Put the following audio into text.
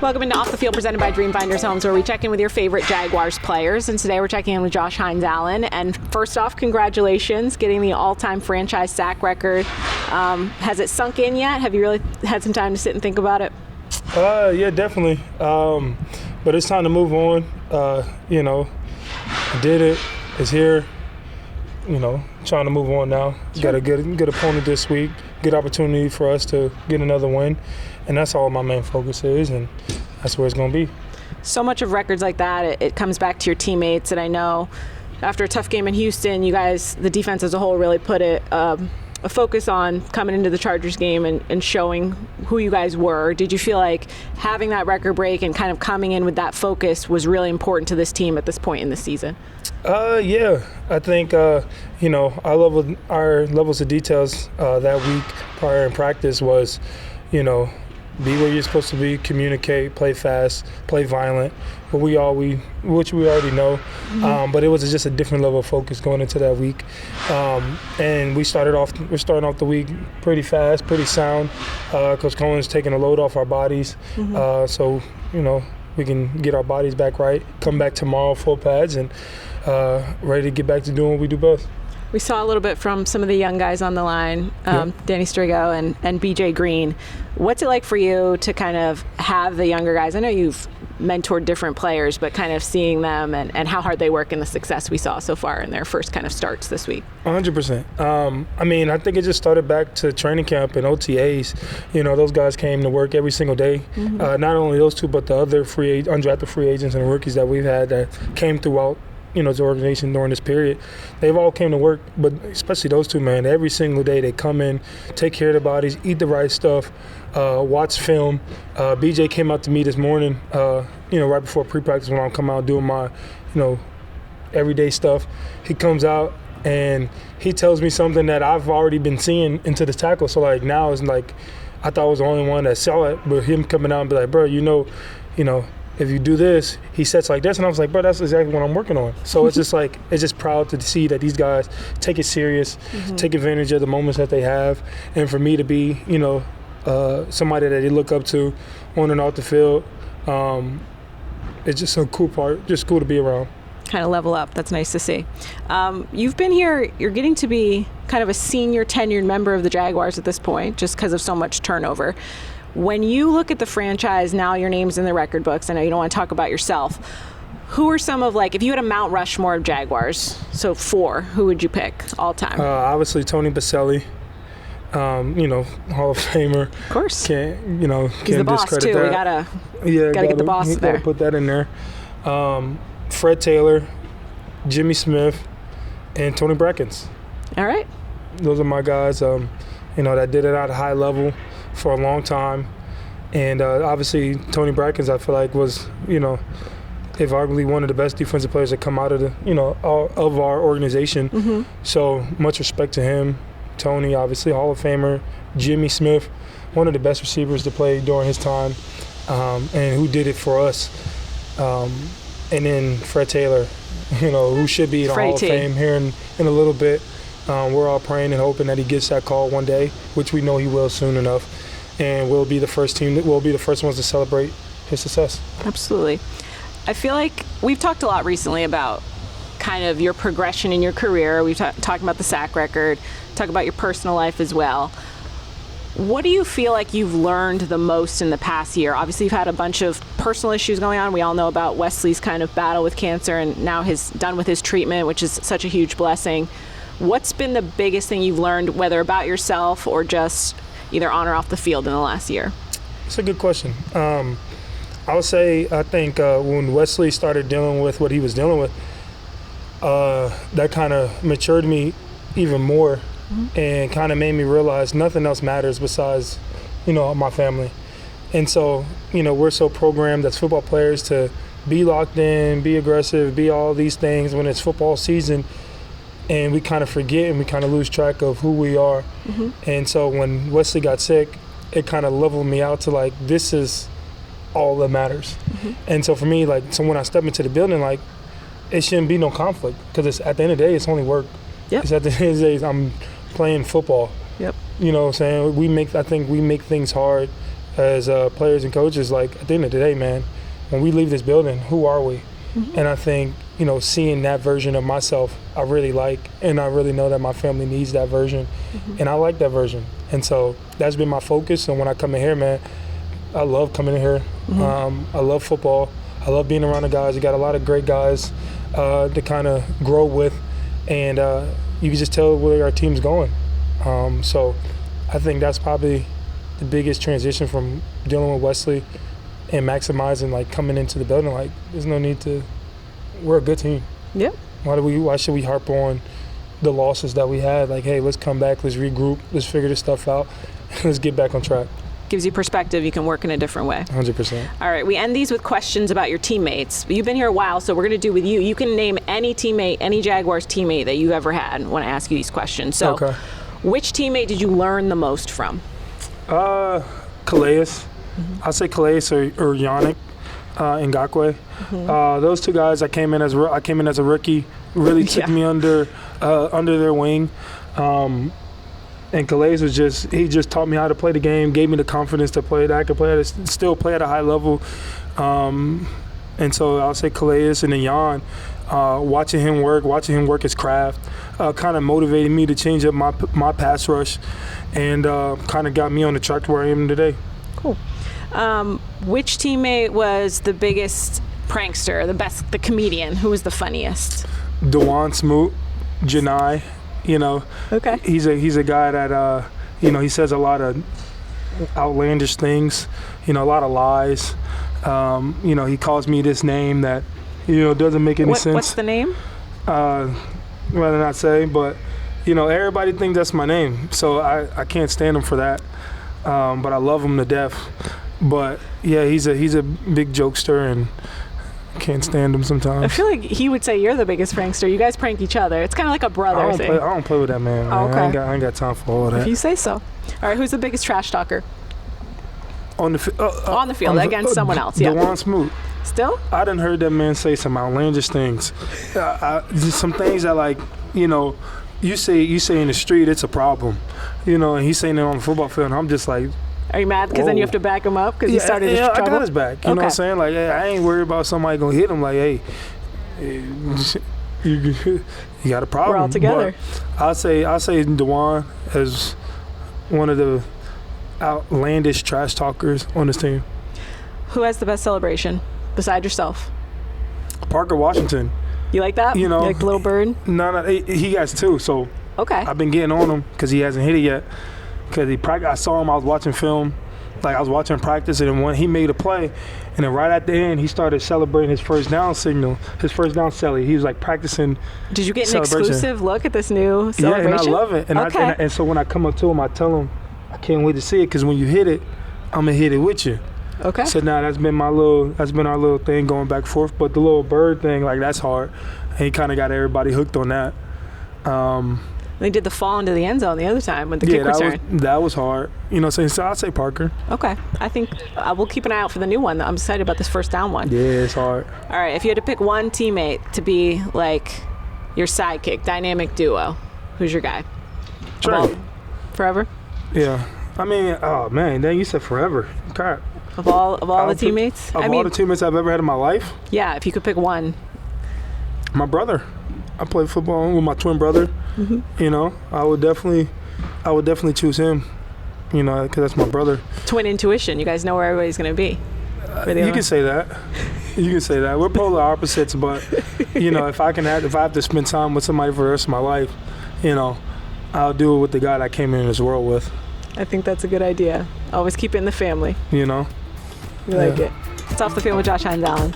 Welcome into Off the Field, presented by Dreamfinders Homes, where we check in with your favorite Jaguars players. And today we're checking in with Josh Hines-Allen. And first off, congratulations, getting the all-time franchise sack record. Has it sunk in yet? Have you really had some time to sit and think about it? Yeah, definitely. But it's time to move on. I did it. It's here. Trying to move on now. Sure. Got a good opponent this week. Good opportunity for us to get another win. And that's all my main focus is, and that's where it's going to be. So much of records like that, it comes back to your teammates. And I know after a tough game in Houston, you guys, the defense as a whole, really put a focus on coming into the Chargers game and showing who you guys were. Did you feel like having that record break and kind of coming in with that focus was really important to this team at this point in the season? Yeah. I think, our levels of details that week prior in practice was, be where you're supposed to be, communicate, play fast, play violent, which we already know. Mm-hmm. But it was just a different level of focus going into that week. And we're starting off the week pretty fast, pretty sound. Coach Cohen's taking a load off our bodies. Mm-hmm. So we can get our bodies back right, come back tomorrow full pads, and ready to get back to doing what we do best. We saw a little bit from some of the young guys on the line, Danny Strigo and BJ Green. What's it like for you to kind of have the younger guys? I know you've mentored different players, but kind of seeing them and how hard they work and the success we saw so far in their first kind of starts this week. 100%. I think it just started back to training camp and OTAs. Those guys came to work every single day. Mm-hmm. Not only those two, but the other undrafted free agents and rookies that we've had that came throughout the organization during this period. They've all came to work, but especially those two, man, every single day they come in, take care of their bodies, eat the right stuff, watch film. BJ came out to me this morning, right before pre-practice when I'm coming out doing my, everyday stuff. He comes out and he tells me something that I've already been seeing into the tackle. So now it's like, I thought I was the only one that saw it, but him coming out and be like, bro, if you do this, he sets like this. And I was like, bro, that's exactly what I'm working on. So it's just proud to see that these guys take it serious, mm-hmm. take advantage of the moments that they have. And for me to be, somebody that they look up to on and off the field, it's just a cool part, just cool to be around. Kind of level up. That's nice to see. You've been here, you're getting to be kind of a senior tenured member of the Jaguars at this point, just because of so much turnover. When you look at the franchise, now your name's in the record books, I know you don't want to talk about yourself. Who are some of, if you had a Mount Rushmore of Jaguars, so 4, who would you pick all time? Obviously Tony Baselli, Hall of Famer. Of course. Can't He's the boss too. That. We gotta get the boss there. Gotta put that in there. Fred Taylor, Jimmy Smith, and Tony Brackens. All right. Those are my guys, that did it at a high level for a long time. And obviously Tony Brackens, I feel like, was, if arguably one of the best defensive players that come out of of our organization. Mm-hmm. So much respect to him. Tony, obviously, Hall of Famer. Jimmy Smith, one of the best receivers to play during his time, and who did it for us. And then Fred Taylor, who should be in the Hall of Fame here in a little bit. We're all praying and hoping that he gets that call one day, which we know he will soon enough. And we'll be the first ones to celebrate his success. Absolutely. I feel like we've talked a lot recently about kind of your progression in your career. We've talked about the sack record, talk about your personal life as well. What do you feel like you've learned the most in the past year? Obviously, you've had a bunch of personal issues going on. We all know about Wesley's kind of battle with cancer and now done with his treatment, which is such a huge blessing. What's been the biggest thing you've learned, whether about yourself or just either on or off the field in the last year? It's a good question. I would say, I think when Wesley started dealing with what he was dealing with, that kind of matured me even more, mm-hmm. and kind of made me realize nothing else matters besides, my family. And so, we're so programmed as football players to be locked in, be aggressive, be all these things when it's football season. And we kind of forget and we kind of lose track of who we are. Mm-hmm. And so when Wesley got sick, it kind of leveled me out to this is all that matters. Mm-hmm. And so for me, so when I step into the building, it shouldn't be no conflict because it's at the end of the day, it's only work. Yep. It's at the end of the day, I'm playing football. Yep. You know what I'm saying? I think we make things hard as players and coaches, like at the end of the day, man, when we leave this building, who are we? And I think, seeing that version of myself, I really like, and I really know that my family needs that version, and I like that version. And so that's been my focus. And when I come in here, man, I love coming in here. I love football. I love being around the guys. You got a lot of great guys to kind of grow with, and you can just tell where our team's going. So I think that's probably the biggest transition from dealing with Wesley and maximizing, like, coming into the building. Like, there's no need to. We're a good team. Yep. Why should we harp on the losses that we had? Like, hey, let's come back, let's regroup, let's figure this stuff out, let's get back on track. Gives you perspective. You can work in a different way. 100%. All right. We end these with questions about your teammates. You've been here a while, so we're going to do with you. You can name any teammate, any Jaguars teammate that you ever had when I ask you these questions. So, okay. Which teammate did you learn the most from? Calais. I'll say Calais or Yannick Ngakoue. Those two guys, I came in as a rookie. Really took me under their wing. And Calais he just taught me how to play the game, gave me the confidence to play that I could still play at a high level. And so I'll say Calais, and then Jan, watching him work his craft, kind of motivated me to change up my pass rush, and kind of got me on the track to where I am today. Cool. Which teammate was the biggest prankster, the comedian? Who was the funniest? Dewan Smoot, Janai. Okay. He's a guy that he says a lot of outlandish things, a lot of lies. He calls me this name that doesn't make any sense. What's the name? Rather not say, but everybody thinks that's my name, so I can't stand him for that. But I love him to death. But yeah, he's a big jokester, and I can't stand him sometimes. I feel like he would say you're the biggest prankster. You guys prank each other. It's kind of like a brother thing. I don't play with that man. Oh, okay. I ain't got time for all that. If you say so. All right, who's the biggest trash talker? On the field against someone else. Yeah. Dewan Smoot. Still? I done heard that man say some outlandish things. Just some things that, you say in the street, it's a problem. And he's saying it on the football field, and I'm just like, are you mad because then you have to back him up because he started his trouble? I got his back. You know what I'm saying? Like, hey, I ain't worried about somebody going to hit him. Like, hey, you got a problem. We're all together. But I'll say Dewan as one of the outlandish trash talkers on this team. Who has the best celebration besides yourself? Parker Washington. You like that? You like the little bird? No, he has two. So okay. I've been getting on him because he hasn't hit it yet. Because I saw him, I was watching film, I was watching practice, and then when he made a play, and then right at the end, he started celebrating his first down celly. He was practicing. Did you get an exclusive look at this new celebration? Yeah, and I love it. And, okay. And so when I come up to him, I tell him, I can't wait to see it, because when you hit it, I'm going to hit it with you. Okay. So now that's been our little thing going back and forth. But the little bird thing, that's hard. And he kind of got everybody hooked on that. They did the fall into the end zone the other time when the kick return. That was hard. So I'll say Parker. Okay. I think we'll keep an eye out for the new one. I'm excited about this first down one. Yeah, it's hard. All right. If you had to pick one teammate to be like your sidekick, dynamic duo, who's your guy? Trey. Forever? Yeah. I mean, oh, man. Then you said forever. Crap. Of all the teammates? All the teammates I've ever had in my life? Yeah, if you could pick one. My brother. I played football with my twin brother. I would definitely choose him. Because that's my brother. Twin intuition. You guys know where everybody's going to be. You can say that. We're polar opposites, but if I have to spend time with somebody for the rest of my life, I'll do it with the guy that I came in this world with. I think that's a good idea. Always keep it in the family. We like it. It's Off the Field with Josh Hines-Allen.